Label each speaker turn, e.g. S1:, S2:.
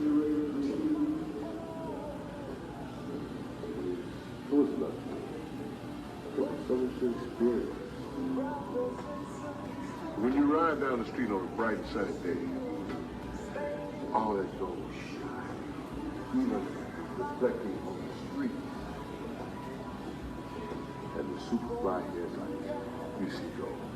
S1: It was nothing. It was something to experience. When you ride down the street on a bright and sunny day, all that gold shine, even reflecting on the street, and the super bright headlights, you see gold.